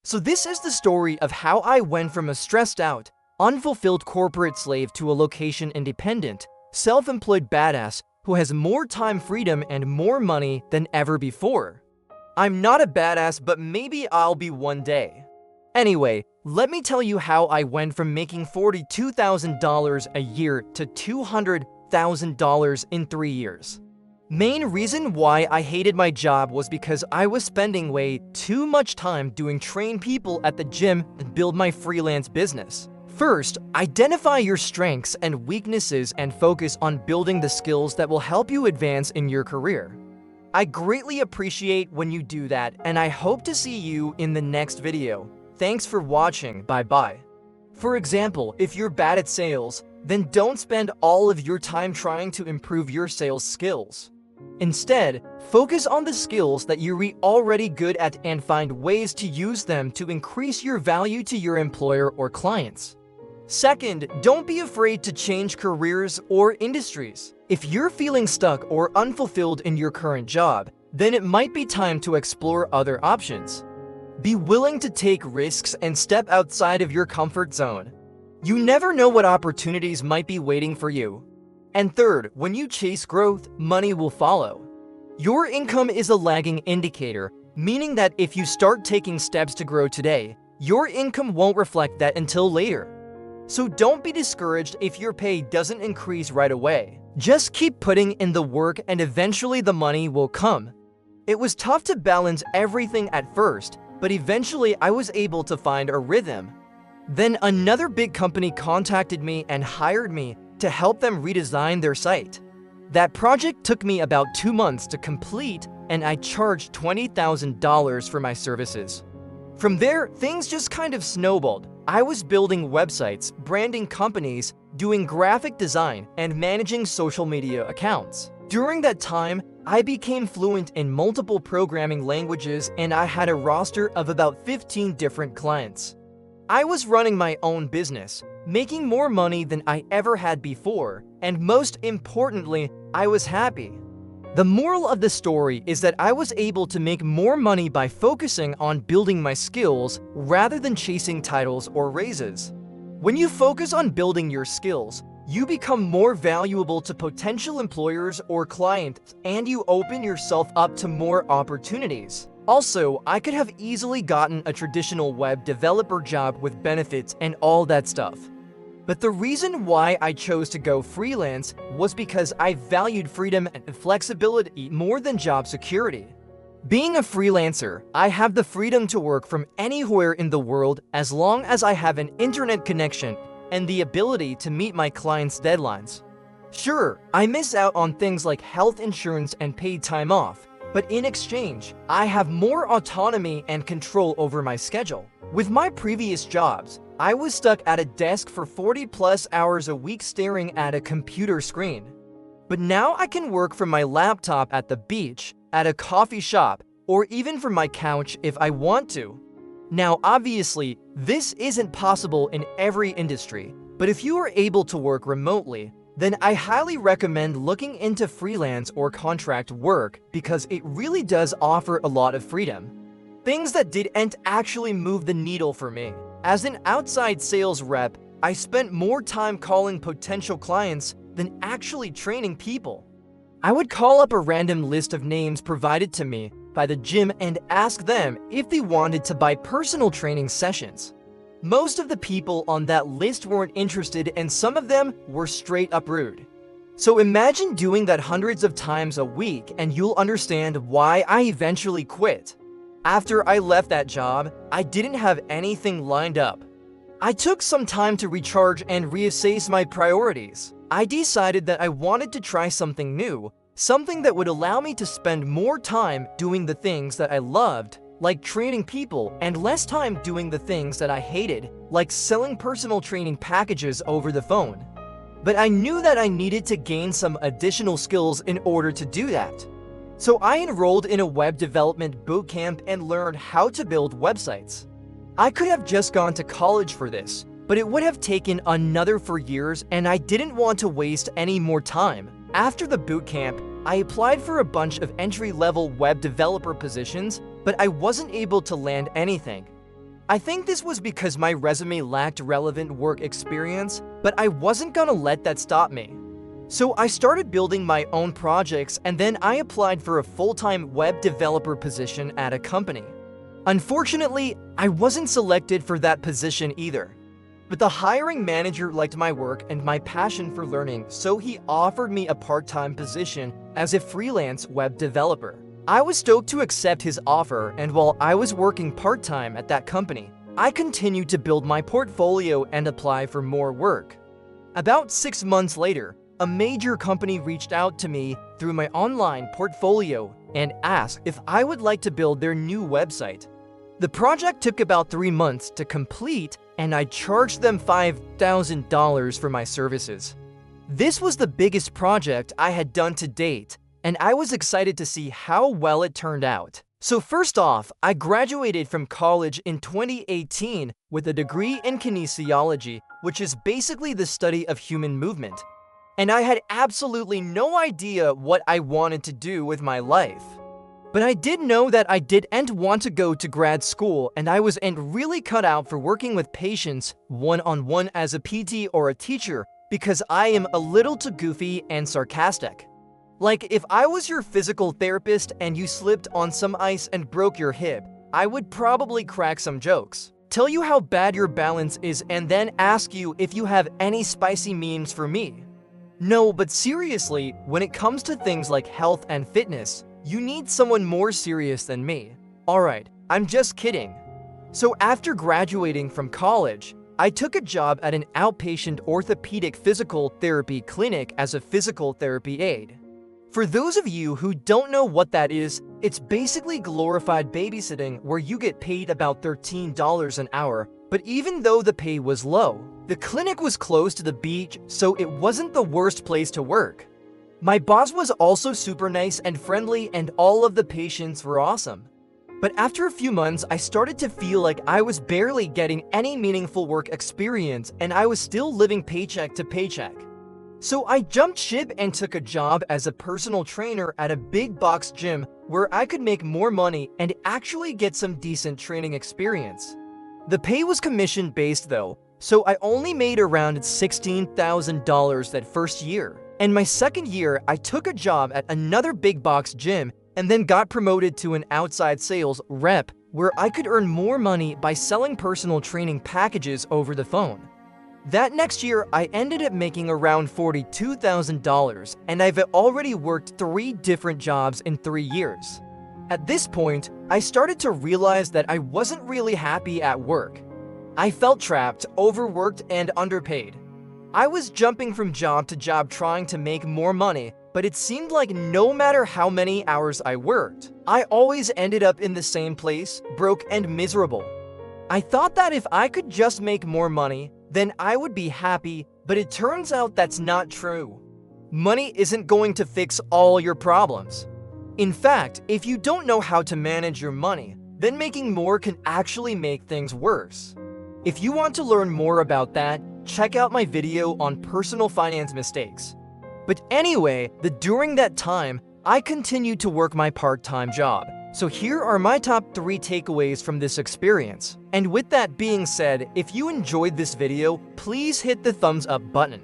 So this is the story of how I went from a stressed out, unfulfilled corporate slave to a location-independent, self-employed badass who has more time freedom and more money than ever before. I'm not a badass, but maybe I'll be one day. Anyway, let me tell you how I went from making $42,000 a year to $200,000 in 3 years. Main reason why I hated my job was because I was spending way too much time doing train people at the gym and build my freelance business. First, identify your strengths and weaknesses and focus on building the skills that will help you advance in your career. I greatly appreciate when you do that, and I hope to see you in the next video. Thanks for watching, bye-bye. For example, if you're bad at sales, then don't spend all of your time trying to improve your sales skills. Instead, focus on the skills that you're already good at and find ways to use them to increase your value to your employer or clients. Second, don't be afraid to change careers or industries. If you're feeling stuck or unfulfilled in your current job, then it might be time to explore other options. Be willing to take risks and step outside of your comfort zone. You never know what opportunities might be waiting for you. And third, when you chase growth, money will follow. Your income is a lagging indicator, meaning that if you start taking steps to grow today, your income won't reflect that until later. So don't be discouraged if your pay doesn't increase right away. Just keep putting in the work and eventually the money will come. It was tough to balance everything at first, but eventually I was able to find a rhythm. Then another big company contacted me and hired me to help them redesign their site. That project took me about 2 months to complete, and I charged $20,000 for my services. From there, things just kind of snowballed. I was building websites, branding companies, doing graphic design, and managing social media accounts. During that time, I became fluent in multiple programming languages, and I had a roster of about 15 different clients. I was running my own business, making more money than I ever had before, and most importantly, I was happy. The moral of the story is that I was able to make more money by focusing on building my skills rather than chasing titles or raises. When you focus on building your skills, you become more valuable to potential employers or clients, and you open yourself up to more opportunities. Also, I could have easily gotten a traditional web developer job with benefits and all that stuff. But the reason why I chose to go freelance was because I valued freedom and flexibility more than job security. Being a freelancer, I have the freedom to work from anywhere in the world as long as I have an internet connection and the ability to meet my clients' deadlines. Sure, I miss out on things like health insurance and paid time off, but in exchange, I have more autonomy and control over my schedule. With my previous jobs, I was stuck at a desk for 40+ hours a week staring at a computer screen. But now I can work from my laptop at the beach, at a coffee shop, or even from my couch if I want to. Now, obviously, this isn't possible in every industry, but if you are able to work remotely, then I highly recommend looking into freelance or contract work because it really does offer a lot of freedom. Things that didn't actually move the needle for me. As an outside sales rep, I spent more time calling potential clients than actually training people. I would call up a random list of names provided to me by the gym and ask them if they wanted to buy personal training sessions. Most of the people on that list weren't interested, and some of them were straight up rude. So imagine doing that hundreds of times a week and you'll understand why I eventually quit. After I left that job, I didn't have anything lined up. I took some time to recharge and reassess my priorities. I decided that I wanted to try something new, something that would allow me to spend more time doing the things that I loved, like training people, and less time doing the things that I hated, like selling personal training packages over the phone. But I knew that I needed to gain some additional skills in order to do that. So I enrolled in a web development bootcamp and learned how to build websites. I could have just gone to college for this, but it would have taken another 4 years, and I didn't want to waste any more time. After the bootcamp, I applied for a bunch of entry-level web developer positions, but I wasn't able to land anything. I think this was because my resume lacked relevant work experience, but I wasn't gonna let that stop me. So I started building my own projects, and then I applied for a full-time web developer position at a company. Unfortunately, I wasn't selected for that position either. But the hiring manager liked my work and my passion for learning, so he offered me a part-time position as a freelance web developer. I was stoked to accept his offer, and while I was working part-time at that company, I continued to build my portfolio and apply for more work. About 6 months later, a major company reached out to me through my online portfolio and asked if I would like to build their new website. The project took about 3 months to complete, and I charged them $5,000 for my services. This was the biggest project I had done to date, and I was excited to see how well it turned out. So first off, I graduated from college in 2018 with a degree in kinesiology, which is basically the study of human movement. And I had absolutely no idea what I wanted to do with my life. But I did know that I didn't want to go to grad school, and I wasn't really cut out for working with patients one-on-one as a PT or a teacher because I am a little too goofy and sarcastic. Like, if I was your physical therapist and you slipped on some ice and broke your hip, I would probably crack some jokes, tell you how bad your balance is, and then ask you if you have any spicy memes for me. No, but seriously, when it comes to things like health and fitness, you need someone more serious than me. Alright, I'm just kidding. So after graduating from college, I took a job at an outpatient orthopedic physical therapy clinic as a physical therapy aide. For those of you who don't know what that is, it's basically glorified babysitting where you get paid about $13 an hour, but even though the pay was low, the clinic was close to the beach, so it wasn't the worst place to work. My boss was also super nice and friendly, and all of the patients were awesome. But after a few months, I started to feel like I was barely getting any meaningful work experience, and I was still living paycheck to paycheck. So I jumped ship and took a job as a personal trainer at a big box gym where I could make more money and actually get some decent training experience. The pay was commission-based though, so I only made around $16,000 that first year. And my second year, I took a job at another big box gym and then got promoted to an outside sales rep where I could earn more money by selling personal training packages over the phone. That next year, I ended up making around $42,000, and I've already worked 3 different jobs in 3 years. At this point, I started to realize that I wasn't really happy at work. I felt trapped, overworked, and underpaid. I was jumping from job to job trying to make more money, but it seemed like no matter how many hours I worked, I always ended up in the same place, broke and miserable. I thought that if I could just make more money, then I would be happy, but it turns out that's not true. Money isn't going to fix all your problems. In fact, if you don't know how to manage your money, then making more can actually make things worse. If you want to learn more about that, check out my video on personal finance mistakes. But anyway, during that time, I continued to work my part-time job. So here are my top 3 takeaways from this experience. And with that being said, if you enjoyed this video, please hit the thumbs up button.